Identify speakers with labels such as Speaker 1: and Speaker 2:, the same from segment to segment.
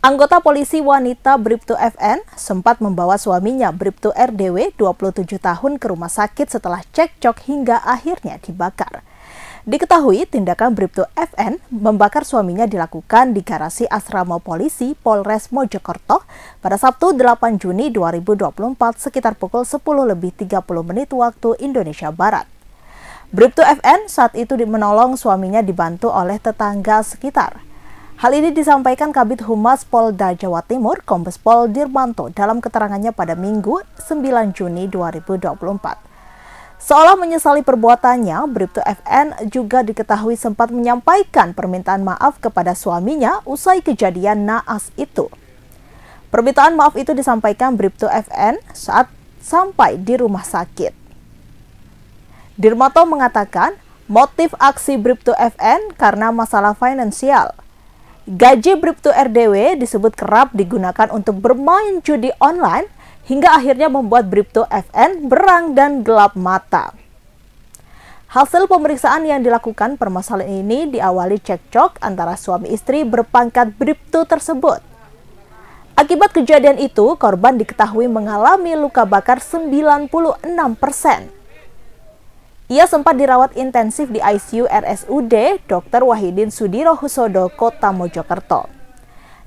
Speaker 1: Anggota polisi wanita Bribtu FN sempat membawa suaminya Bribtu RDW 27 tahun ke rumah sakit setelah cekcok hingga akhirnya dibakar. Diketahui tindakan Bribtu FN membakar suaminya dilakukan di garasi asrama polisi Polres Mojokerto pada Sabtu 8 Juni 2024 sekitar pukul 10.30 waktu Indonesia Barat. Bribtu FN saat itu menolong suaminya dibantu oleh tetangga sekitar. Hal ini disampaikan Kabid Humas Polda Jawa Timur, Kombes Pol Dirmanto dalam keterangannya pada Minggu 9 Juni 2024. Seolah menyesali perbuatannya, Bribtu FN juga diketahui sempat menyampaikan permintaan maaf kepada suaminya usai kejadian naas itu. Permintaan maaf itu disampaikan Bribtu FN saat sampai di rumah sakit. Dirmanto mengatakan motif aksi Bribtu FN karena masalah finansial. Gaji Bribtu RDW disebut kerap digunakan untuk bermain judi online hingga akhirnya membuat Bribtu FN berang dan gelap mata. Hasil pemeriksaan yang dilakukan permasalahan ini diawali cekcok antara suami istri berpangkat Bribtu tersebut. Akibat kejadian itu, korban diketahui mengalami luka bakar 96%. Ia sempat dirawat intensif di ICU RSUD Dr. Wahidin Sudirohusodo, Kota Mojokerto.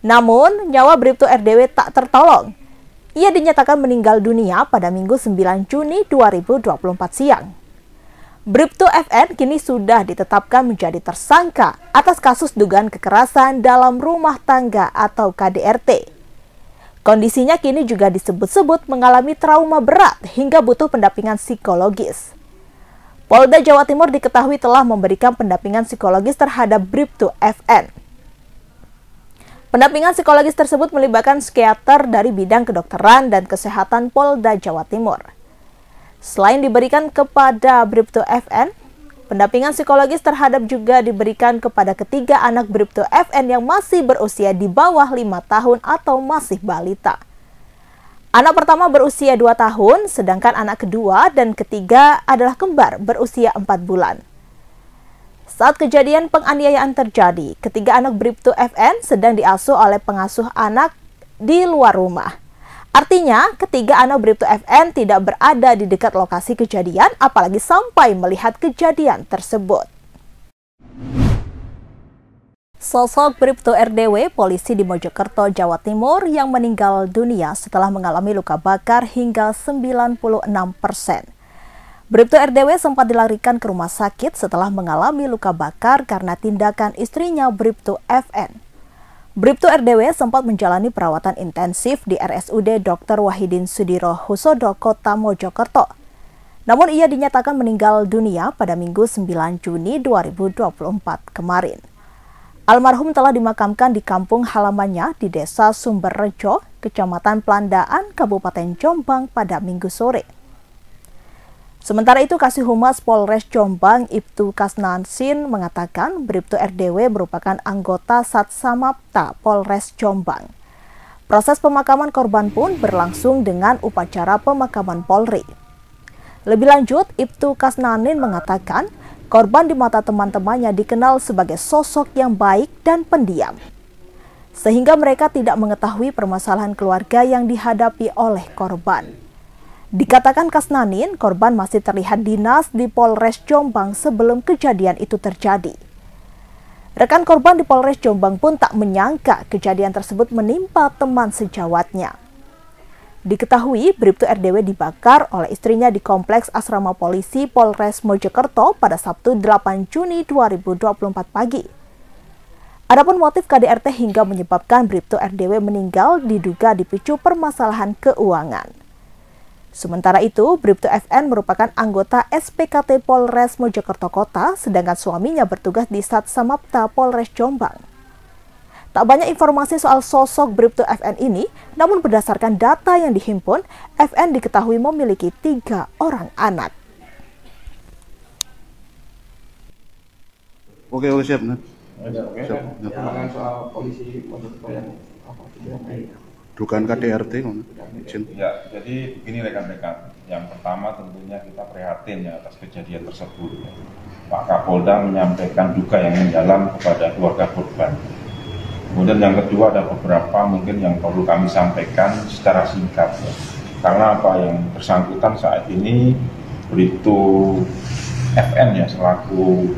Speaker 1: Namun, nyawa Bribtu RDW tak tertolong. Ia dinyatakan meninggal dunia pada Minggu 9 Juni 2024 siang. Bribtu FN kini sudah ditetapkan menjadi tersangka atas kasus dugaan kekerasan dalam rumah tangga atau KDRT. Kondisinya kini juga disebut-sebut mengalami trauma berat hingga butuh pendampingan psikologis. Polda Jawa Timur diketahui telah memberikan pendampingan psikologis terhadap Bribtu FN. Pendampingan psikologis tersebut melibatkan psikiater dari bidang kedokteran dan kesehatan Polda Jawa Timur. Selain diberikan kepada Bribtu FN, pendampingan psikologis terhadap juga diberikan kepada ketiga anak Bribtu FN yang masih berusia di bawah 5 tahun atau masih balita. Anak pertama berusia 2 tahun, sedangkan anak kedua dan ketiga adalah kembar berusia 4 bulan. Saat kejadian penganiayaan terjadi, ketiga anak Bribtu FN sedang diasuh oleh pengasuh anak di luar rumah. Artinya, ketiga anak Bribtu FN tidak berada di dekat lokasi kejadian, apalagi sampai melihat kejadian tersebut. Sosok Bribtu RDW, polisi di Mojokerto, Jawa Timur yang meninggal dunia setelah mengalami luka bakar hingga 96%. Bribtu RDW sempat dilarikan ke rumah sakit setelah mengalami luka bakar karena tindakan istrinya Bribtu FN. Bribtu RDW sempat menjalani perawatan intensif di RSUD Dr. Wahidin Sudirohusodo, Kota Mojokerto. Namun ia dinyatakan meninggal dunia pada Minggu 9 Juni 2024 kemarin. Almarhum telah dimakamkan di kampung halamannya di Desa Sumberrejo, Kecamatan Plandaan, Kabupaten Jombang pada Minggu sore. Sementara itu, Kasih Humas Polres Jombang Ibtu Kasnansin mengatakan Bribtu RDW merupakan anggota Satsamapta Polres Jombang. Proses pemakaman korban pun berlangsung dengan upacara pemakaman Polri. Lebih lanjut, Ibtu Kasnanin mengatakan korban di mata teman-temannya dikenal sebagai sosok yang baik dan pendiam, sehingga mereka tidak mengetahui permasalahan keluarga yang dihadapi oleh korban. Dikatakan Kasnanin, korban masih terlihat dinas di Polres Jombang sebelum kejadian itu terjadi. Rekan korban di Polres Jombang pun tak menyangka kejadian tersebut menimpa teman sejawatnya. Diketahui Bribtu RDW dibakar oleh istrinya di Kompleks Asrama Polisi Polres Mojokerto pada Sabtu 8 Juni 2024 pagi. Adapun motif KDRT hingga menyebabkan Bribtu RDW meninggal diduga dipicu permasalahan keuangan. Sementara itu, Bribtu FN merupakan anggota SPKT Polres Mojokerto Kota, sedangkan suaminya bertugas di Satsamapta Polres Jombang. Tak banyak informasi soal sosok Bribtu FN ini, namun berdasarkan data yang dihimpun, FN diketahui memiliki 3 orang anak.
Speaker 2: Oke, siap.
Speaker 3: Jangan soal polisi Mojokerto yang
Speaker 2: Dugaan KDRT,
Speaker 4: Ya, jadi begini rekan-rekan. Yang pertama tentunya kita prihatin ya atas kejadian tersebut. Pak Kapolda menyampaikan duka yang mendalam kepada keluarga korban. Kemudian yang kedua ada beberapa mungkin yang perlu kami sampaikan secara singkat ya. Karena apa, yang bersangkutan saat ini Bribtu FN ya selaku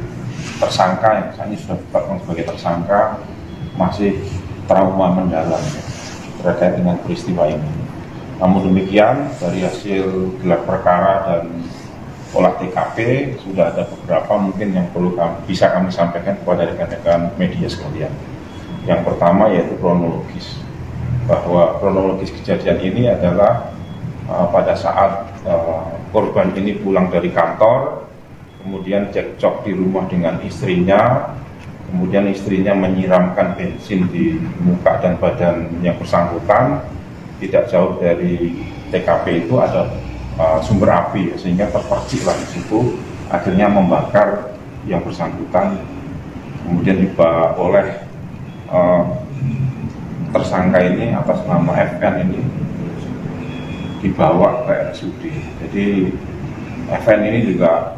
Speaker 4: tersangka yang saat ini sudah ditetapkan sebagai tersangka masih trauma mendalam ya, terkait dengan peristiwa ini. Namun demikian dari hasil gelar perkara dan olah TKP sudah ada beberapa mungkin yang perlu bisa kami sampaikan kepada rekan-rekan media sekalian. Yang pertama yaitu kronologis, bahwa kronologis kejadian ini adalah pada saat korban ini pulang dari kantor, kemudian cekcok di rumah dengan istrinya, kemudian istrinya menyiramkan bensin di muka dan badan yang bersangkutan. Tidak jauh dari TKP itu ada sumber api, sehingga terperciklah di situ, akhirnya membakar yang bersangkutan. Kemudian dibawa oleh tersangka ini atas nama FN ini dibawa ke RSUD. Jadi FN ini juga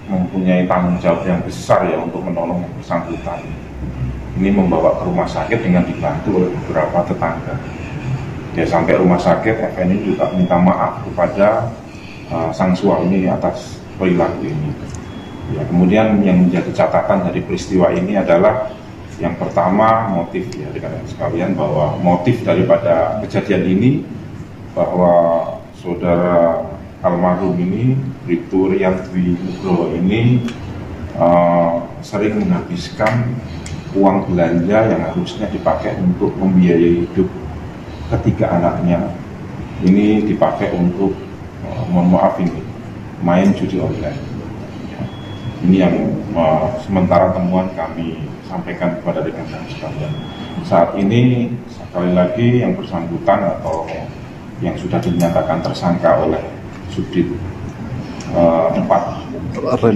Speaker 4: mempunyai tanggung jawab yang besar ya untuk menolong yang bersangkutan. Ini membawa ke rumah sakit dengan dibantu oleh beberapa tetangga. Ya, sampai rumah sakit, FN ini juga minta maaf kepada sang suami atas perilaku ini. Ya, kemudian yang menjadi catatan dari peristiwa ini adalah yang pertama motif ya rekan-rekan sekalian, bahwa motif daripada kejadian ini bahwa saudara almarhum ini Bribtu Rian Dwi Nugroho ini sering menghabiskan uang belanja yang harusnya dipakai untuk membiayai hidup ketiga anaknya, ini dipakai untuk mohon maaf ini main judi online. Ini yang sementara temuan kami sampaikan kepada rekan-rekan sekalian. Saat ini sekali lagi yang bersangkutan atau yang sudah dinyatakan tersangka oleh Subdit 4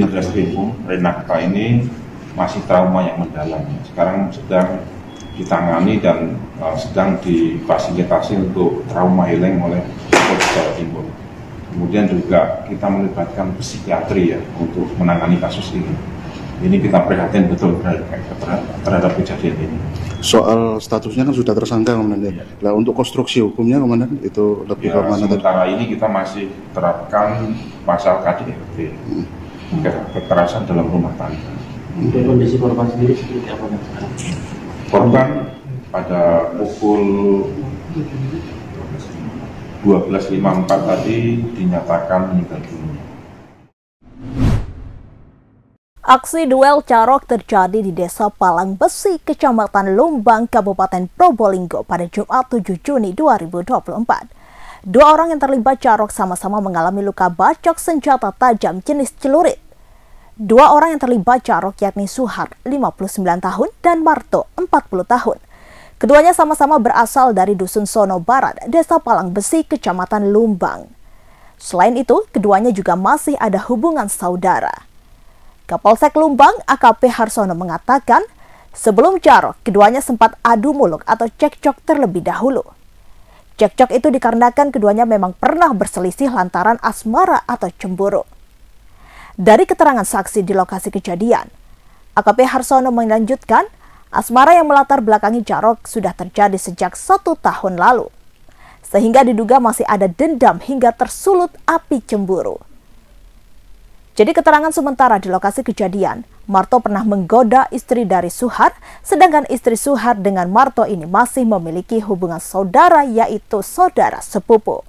Speaker 4: Reskrim Renakta ini masih trauma yang mendalam. Sekarang sedang ditangani dan sedang difasilitasi untuk trauma healing oleh Polda Jawa Timur. Kemudian juga kita melibatkan psikiatri ya untuk menangani kasus ini. Ini kita prihatin betul terhadap kejadian ini.
Speaker 2: Soal statusnya kan sudah tersangka, Komandan. Ya. Nah, untuk konstruksi hukumnya, Komandan, itu lebih ke mana?
Speaker 4: Sementara ini kita masih terapkan pasal KDRT, kekerasan dalam rumah tangga.
Speaker 3: Untuk kondisi korban sendiri seperti apa sekarang?
Speaker 4: Korban pada pukul 12.54 tadi dinyatakan meninggal dunia.
Speaker 1: Aksi duel carok terjadi di Desa Palang Besi, Kecamatan Lumbang, Kabupaten Probolinggo pada Jumat 7 Juni 2024. Dua orang yang terlibat carok sama-sama mengalami luka bacok senjata tajam jenis celurit. Dua orang yang terlibat carok yakni Suhar, 59 tahun, dan Marto, 40 tahun. Keduanya sama-sama berasal dari Dusun Sono Barat, Desa Palang Besi, Kecamatan Lumbang. Selain itu, keduanya juga masih ada hubungan saudara. Kapolsek Lumbang, AKP Harsono mengatakan, sebelum carok, keduanya sempat adu mulut atau cekcok terlebih dahulu. Cekcok itu dikarenakan keduanya memang pernah berselisih lantaran asmara atau cemburu. Dari keterangan saksi di lokasi kejadian, AKP Harsono melanjutkan, asmara yang melatar belakangi carok sudah terjadi sejak 1 tahun lalu, sehingga diduga masih ada dendam hingga tersulut api cemburu. Jadi keterangan sementara di lokasi kejadian, Marto pernah menggoda istri dari Suhar, sedangkan istri Suhar dengan Marto ini masih memiliki hubungan saudara, yaitu saudara sepupu.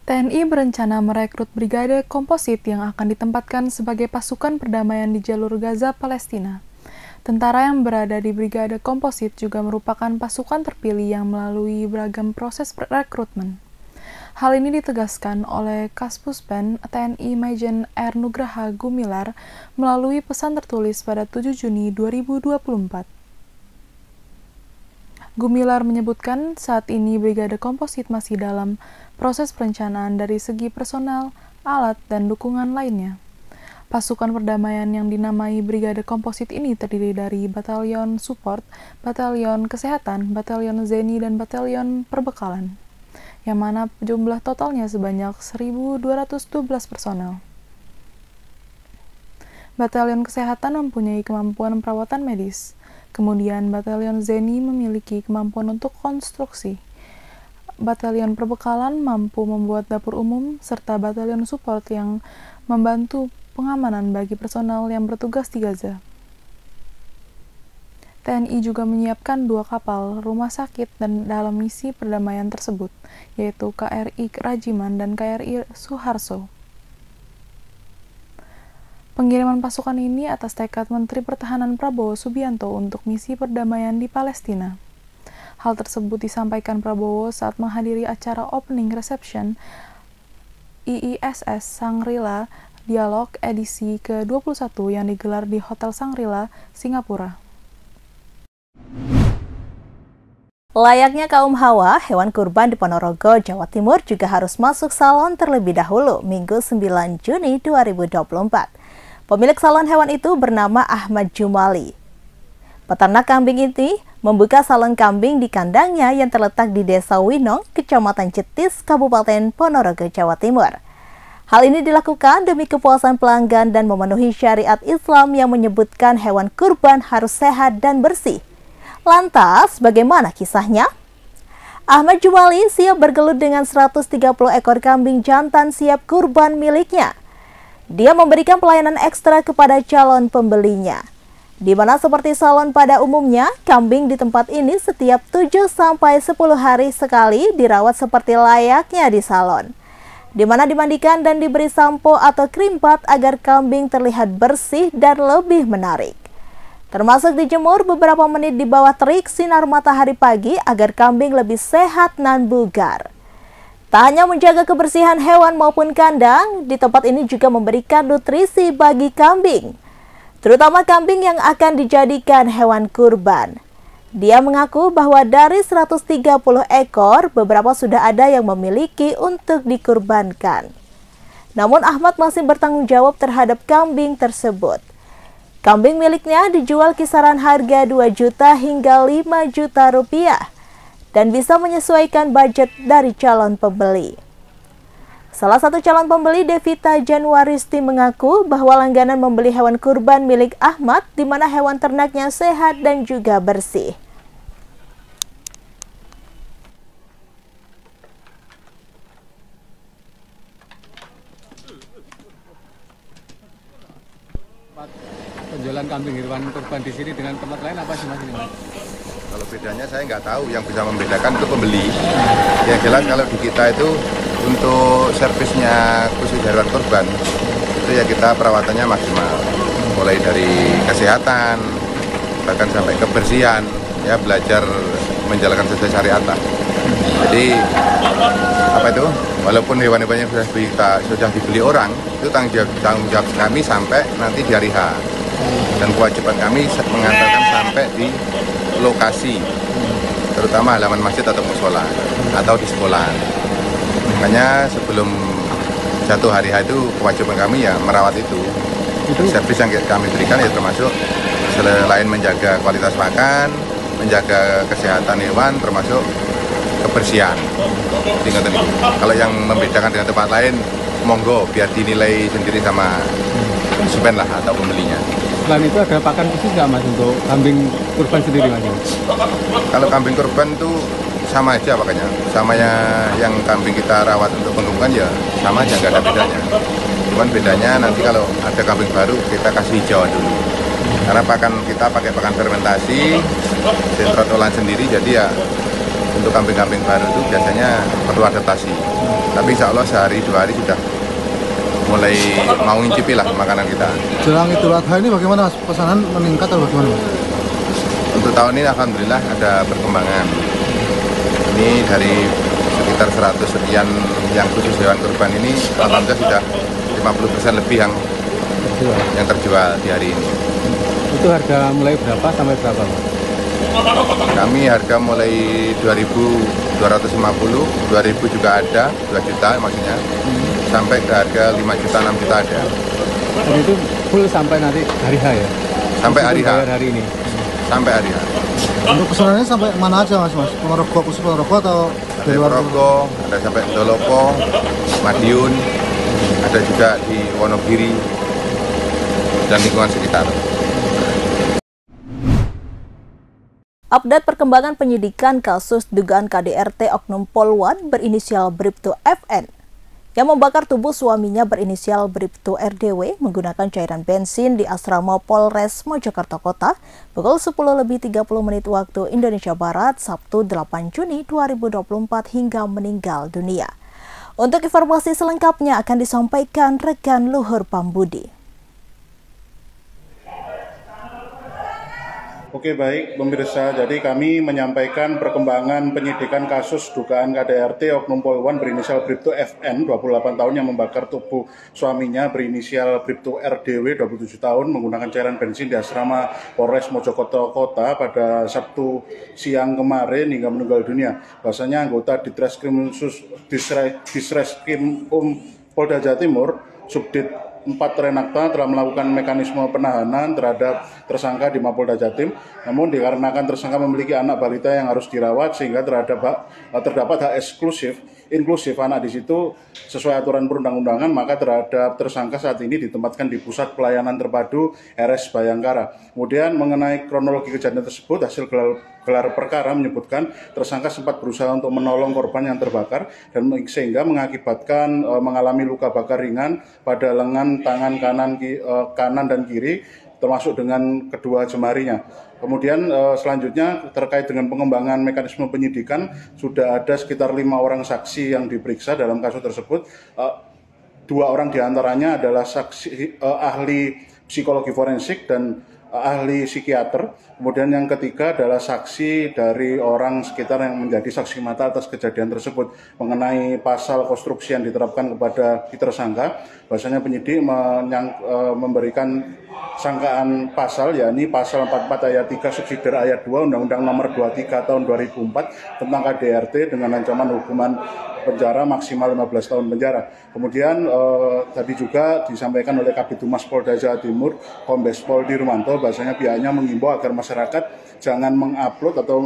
Speaker 5: TNI berencana merekrut Brigade Komposit yang akan ditempatkan sebagai pasukan perdamaian di jalur Gaza, Palestina. Tentara yang berada di Brigade Komposit juga merupakan pasukan terpilih yang melalui beragam proses rekrutmen. Hal ini ditegaskan oleh Kaspuspen TNI Majen R. Nugraha Gumilar melalui pesan tertulis pada 7 Juni 2024. Gumilar menyebutkan saat ini Brigade Komposit masih dalam proses perencanaan dari segi personal, alat, dan dukungan lainnya. Pasukan perdamaian yang dinamai Brigade Komposit ini terdiri dari Batalion Support, Batalion Kesehatan, Batalion Zeni, dan Batalion Perbekalan, yang mana jumlah totalnya sebanyak 1.212 personel. Batalion Kesehatan mempunyai kemampuan perawatan medis. Kemudian Batalion Zeni memiliki kemampuan untuk konstruksi. Batalion Perbekalan mampu membuat dapur umum, serta Batalion Support yang membantu pengamanan bagi personal yang bertugas di Gaza. TNI juga menyiapkan 2 kapal rumah sakit dan dalam misi perdamaian tersebut, yaitu KRI Rajiman dan KRI Suharto. Pengiriman pasukan ini atas tekad Menteri Pertahanan Prabowo Subianto untuk misi perdamaian di Palestina. Hal tersebut disampaikan Prabowo saat menghadiri acara opening reception IISS Shangri-La Dialog edisi ke-21 yang digelar di Hotel Shangri-La, Singapura.
Speaker 1: Layaknya kaum Hawa, hewan kurban di Ponorogo, Jawa Timur juga harus masuk salon terlebih dahulu Minggu 9 Juni 2024. Pemilik salon hewan itu bernama Ahmad Jumali. Peternak kambing ini membuka salon kambing di kandangnya yang terletak di Desa Winong, Kecamatan Jetis, Kabupaten Ponorogo, Jawa Timur. Hal ini dilakukan demi kepuasan pelanggan dan memenuhi syariat Islam yang menyebutkan hewan kurban harus sehat dan bersih. Lantas, bagaimana kisahnya? Ahmad Jumali siap bergelut dengan 130 ekor kambing jantan siap kurban miliknya. Dia memberikan pelayanan ekstra kepada calon pembelinya, di mana seperti salon pada umumnya, kambing di tempat ini setiap 7-10 hari sekali dirawat seperti layaknya di salon, di mana dimandikan dan diberi sampo atau krim bat agar kambing terlihat bersih dan lebih menarik. Termasuk dijemur beberapa menit di bawah terik sinar matahari pagi agar kambing lebih sehat dan bugar. Tak hanya menjaga kebersihan hewan maupun kandang, di tempat ini juga memberikan nutrisi bagi kambing, terutama kambing yang akan dijadikan hewan kurban. Dia mengaku bahwa dari 130 ekor, beberapa sudah ada yang memiliki untuk dikurbankan. Namun Ahmad masih bertanggung jawab terhadap kambing tersebut. Kambing miliknya dijual kisaran harga 2 juta hingga 5 juta rupiah. Dan bisa menyesuaikan budget dari calon pembeli. Salah satu calon pembeli, Devita Januaristi, mengaku bahwa langganan membeli hewan kurban milik Ahmad, di mana hewan ternaknya sehat dan juga bersih.
Speaker 6: Penjualan kambing hewan kurban di sini dengan tempat lain apa sih Mas?
Speaker 7: Kalau bedanya saya nggak tahu, yang bisa membedakan itu pembeli. Yang jelas kalau di kita itu untuk servisnya khusus hewan kurban itu ya kita perawatannya maksimal, mulai dari kesehatan bahkan sampai kebersihan, ya belajar menjalankan sesuai syariat lah. Jadi apa itu, walaupun hewan-hewan yang sudah dibeli orang itu tanggung jawab kami sampai nanti di hari H, dan kewajiban kami mengantarkan sampai di lokasi, terutama halaman masjid atau musola atau di sekolah. Makanya sebelum jatuh hari H itu kewajiban kami ya merawat itu. Servis yang kami berikan ya termasuk selain menjaga kualitas makan, menjaga kesehatan hewan, termasuk kebersihan. Kalau yang membedakan dengan tempat lain, monggo biar dinilai sendiri sama konsumen lah atau pembelinya.
Speaker 6: Selain itu ada pakan khusus nggak Mas untuk kambing kurban sendiri Mas?
Speaker 7: Kalau kambing kurban itu sama aja pakannya, sama yang kambing kita rawat untuk pengumpulan ya sama aja, nggak ada bedanya. Cuman bedanya nanti kalau ada kambing baru kita kasih hijau dulu, karena pakan kita pakai pakan fermentasi, sentrotolan sendiri, jadi ya untuk kambing-kambing baru itu biasanya perlu adaptasi. Tapi insya Allah sehari 2 hari sudah mulai mau ngincipi lah makanan kita.
Speaker 8: Jelang Idul Adha ini bagaimana Mas? Pesanan meningkat atau bagaimana Mas?
Speaker 7: Untuk tahun ini alhamdulillah ada perkembangan. Ini dari sekitar 100 sekian yang khusus hewan kurban ini, alhamdulillah sudah 50% lebih yang terjual di hari ini.
Speaker 6: Itu harga mulai berapa sampai berapa Mas?
Speaker 7: Kami harga mulai 2.250, 2.000 juga ada, 2 juta maksudnya, sampai ke harga 5 juta, 6 juta ada.
Speaker 6: Dan itu full sampai nanti hari H ya?
Speaker 7: Sampai hari H.
Speaker 6: Hari ini?
Speaker 7: Sampai hari H.
Speaker 8: Untuk pesanannya sampai mana aja Mas? Ponorogo, khusus Ponorogo atau
Speaker 7: dari luar? Ponorogo, ada sampai Dolopo, Madiun, ada juga di Wonogiri. dan lingkungan sekitar.
Speaker 1: Update perkembangan penyidikan kasus dugaan KDRT Oknum Polwan berinisial Bribtu FN yang membakar tubuh suaminya berinisial Bribtu RDW menggunakan cairan bensin di asrama Polres Mojokerto Kota pukul 10.30 waktu Indonesia Barat Sabtu 8 Juni 2024 hingga meninggal dunia. Untuk informasi selengkapnya akan disampaikan rekan Luhur Pambudi.
Speaker 2: Oke, baik pemirsa, jadi kami menyampaikan perkembangan penyidikan kasus dugaan KDRT Oknum Polwan berinisial Bribtu FN 28 tahun yang membakar tubuh suaminya berinisial Bribtu RDW 27 tahun menggunakan cairan bensin di asrama Polres Mojokerto Kota pada Sabtu siang kemarin hingga meninggal dunia. Bahwasanya anggota Ditreskrim Polda Jawa Timur Subdit 4 Renakta telah melakukan mekanisme penahanan terhadap tersangka di Mapolda Jatim. Namun dikarenakan tersangka memiliki anak balita yang harus dirawat sehingga terdapat hak inklusif anak di situ sesuai aturan perundang-undangan, maka terhadap tersangka saat ini ditempatkan di Pusat Pelayanan Terpadu RS Bayangkara. Kemudian mengenai kronologi kejadian tersebut, hasil gelar perkara menyebutkan tersangka sempat berusaha untuk menolong korban yang terbakar dan sehingga mengakibatkan mengalami luka bakar ringan pada lengan, tangan kanan dan kiri termasuk dengan kedua jemarinya. Kemudian selanjutnya terkait dengan pengembangan mekanisme penyidikan, sudah ada sekitar 5 orang saksi yang diperiksa dalam kasus tersebut. 2 orang diantaranya adalah saksi ahli psikologi forensik dan ahli psikiater. Kemudian yang ketiga adalah saksi dari orang sekitar yang menjadi saksi mata atas kejadian tersebut. Mengenai pasal konstruksi yang diterapkan kepada tersangka, bahwasanya penyidik memberikan sangkaan pasal, yakni pasal 44 ayat 3 subsidiar ayat 2 Undang-Undang Nomor 23 Tahun 2004 tentang KDRT dengan ancaman hukuman penjara maksimal 15 tahun penjara. Kemudian tadi juga disampaikan oleh Kabid Humas Polda Jawa Timur, Kombes Pol Dirmanto, bahwasanya pihaknya mengimbau agar masyarakat jangan mengupload atau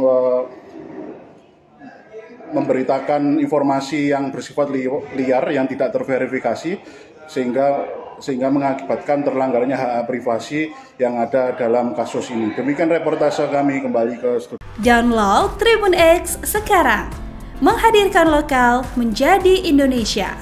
Speaker 2: memberitakan informasi yang bersifat liar yang tidak terverifikasi sehingga mengakibatkan terlanggarnya hak privasi yang ada dalam kasus ini. Demikian reportase kami, kembali ke studio.
Speaker 9: Download Tribun X sekarang, menghadirkan lokal menjadi Indonesia.